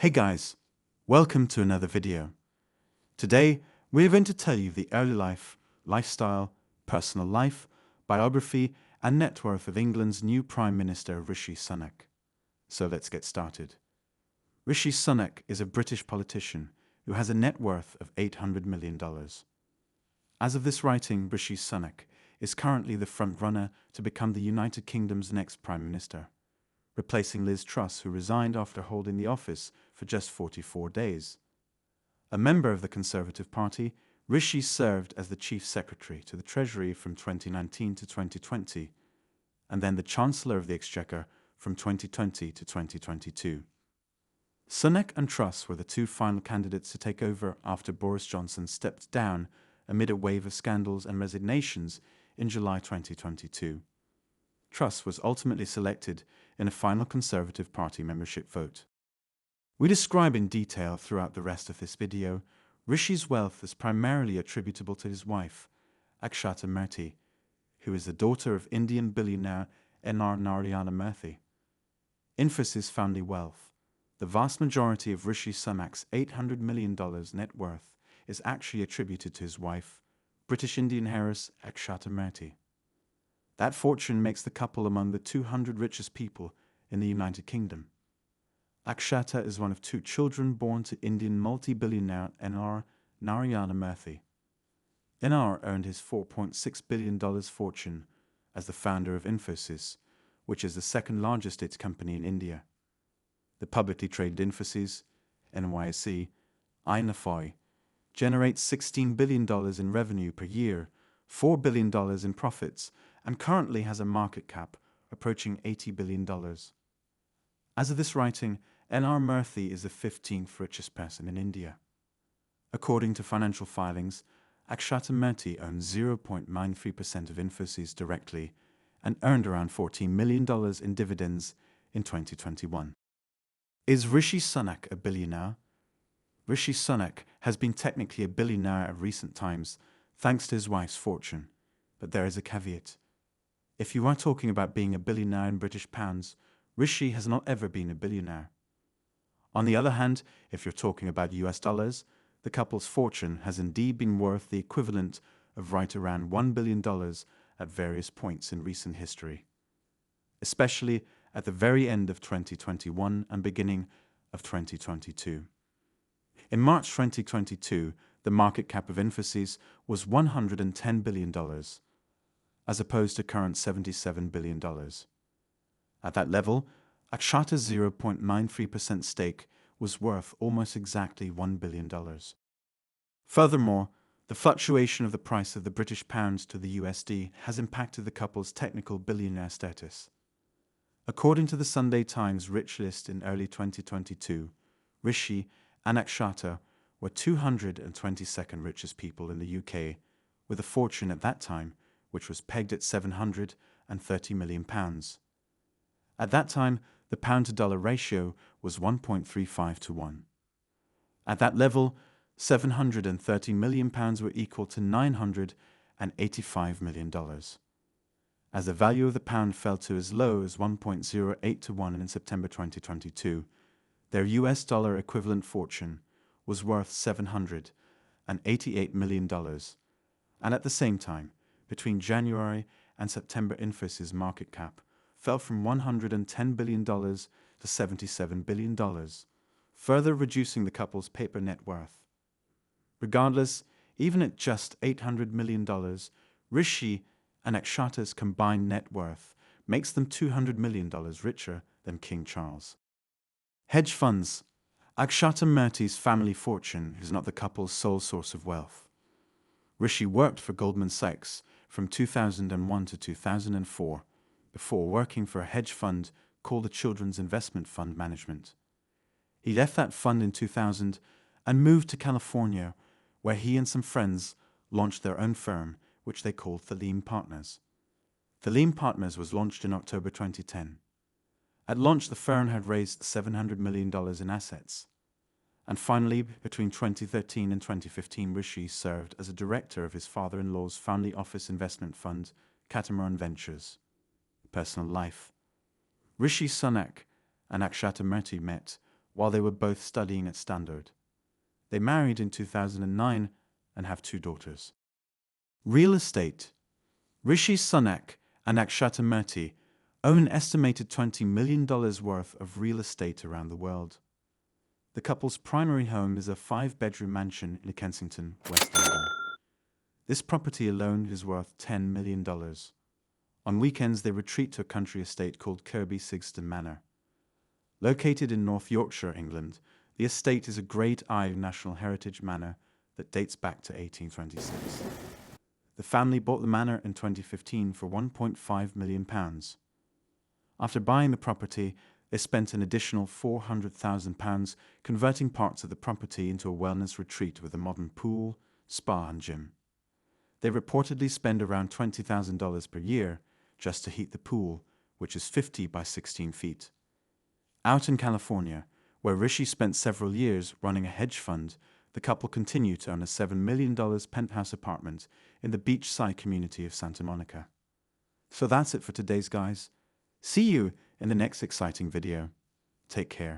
Hey guys, welcome to another video. Today, we're going to tell you the early life, lifestyle, personal life, biography, and net worth of England's new Prime Minister Rishi Sunak. So let's get started. Rishi Sunak is a British politician who has a net worth of $800 million. As of this writing, Rishi Sunak is currently the front-runner to become the United Kingdom's next Prime Minister, replacing Liz Truss, who resigned after holding the office for just 44 days. A member of the Conservative Party, Rishi served as the Chief Secretary to the Treasury from 2019 to 2020, and then the Chancellor of the Exchequer from 2020 to 2022. Sunak and Truss were the two final candidates to take over after Boris Johnson stepped down amid a wave of scandals and resignations in July 2022. Truss was ultimately selected in a final Conservative Party membership vote. We describe in detail throughout the rest of this video. Rishi's wealth is primarily attributable to his wife, Akshata Murthy, who is the daughter of Indian billionaire N.R. Narayana Murthy. Infosys family wealth. The vast majority of Rishi Sunak's $800 million net worth is actually attributed to his wife, British Indian heiress Akshata Murthy. That fortune makes the couple among the 200 richest people in the United Kingdom. Akshata is one of two children born to Indian multi-billionaire N.R. Narayana Murthy. N.R. earned his $4.6 billion fortune as the founder of Infosys, which is the second largest IT company in India. The publicly traded Infosys, NYSE, INFOI, generates $16 billion in revenue per year, $4 billion in profits, and currently has a market cap approaching $80 billion. As of this writing, N.R. Murthy is the 15th richest person in India. According to financial filings, Akshata Murthy owns 0.93% of Infosys directly and earned around $14 million in dividends in 2021. Is Rishi Sunak a billionaire? Rishi Sunak has been technically a billionaire at recent times thanks to his wife's fortune, but there is a caveat. If you are talking about being a billionaire in British pounds, Rishi has not ever been a billionaire. On the other hand, if you're talking about US dollars, the couple's fortune has indeed been worth the equivalent of right around $1 billion at various points in recent history, especially at the very end of 2021 and beginning of 2022. In March 2022, the market cap of Infosys was $110 billion, as opposed to current $77 billion. At that level, Akshata's 0.93% stake was worth almost exactly $1 billion. Furthermore, the fluctuation of the price of the British pound to the USD has impacted the couple's technical billionaire status. According to the Sunday Times Rich List in early 2022, Rishi and Akshata were 222nd richest people in the UK, with a fortune at that time which was pegged at £730 million. At that time, the pound-to-dollar ratio was 1.35 to 1. At that level, £730 million were equal to $985 million. As the value of the pound fell to as low as 1.08 to 1 in September 2022, their US dollar equivalent fortune was worth $788 million. And at the same time, between January and September, Infosys' market cap fell from $110 billion to $77 billion, further reducing the couple's paper net worth. Regardless, even at just $800 million, Rishi and Akshata's combined net worth makes them $200 million richer than King Charles. Hedge funds. Akshata Murthy's family fortune is not the couple's sole source of wealth. Rishi worked for Goldman Sachs from 2001 to 2004, before working for a hedge fund called the Children's Investment Fund Management. He left that fund in 2000 and moved to California, where he and some friends launched their own firm, which they called Theleme Partners. Theleme Partners was launched in October 2010. At launch, the firm had raised $700 million in assets. And finally, between 2013 and 2015, Rishi served as a director of his father-in-law's family office investment fund, Catamaran Ventures. Personal life. Rishi Sunak and Akshata Murthy met while they were both studying at Stanford. They married in 2009 and have 2 daughters. Real estate. Rishi Sunak and Akshata Murthy own an estimated $20 million worth of real estate around the world. The couple's primary home is a 5-bedroom mansion in Kensington, West London. This property alone is worth $10 million. On weekends, they retreat to a country estate called Kirby Sigston Manor. Located in North Yorkshire, England, the estate is a Grade I National Heritage Manor that dates back to 1826. The family bought the manor in 2015 for £1.5 million. After buying the property, they spent an additional £400,000 converting parts of the property into a wellness retreat with a modern pool, spa and gym. They reportedly spend around $20,000 per year just to heat the pool, which is 50 by 16 feet. Out in California, where Rishi spent several years running a hedge fund, the couple continue to own a $7 million penthouse apartment in the beachside community of Santa Monica. So that's it for today's guys. See you in the next exciting video. Take care.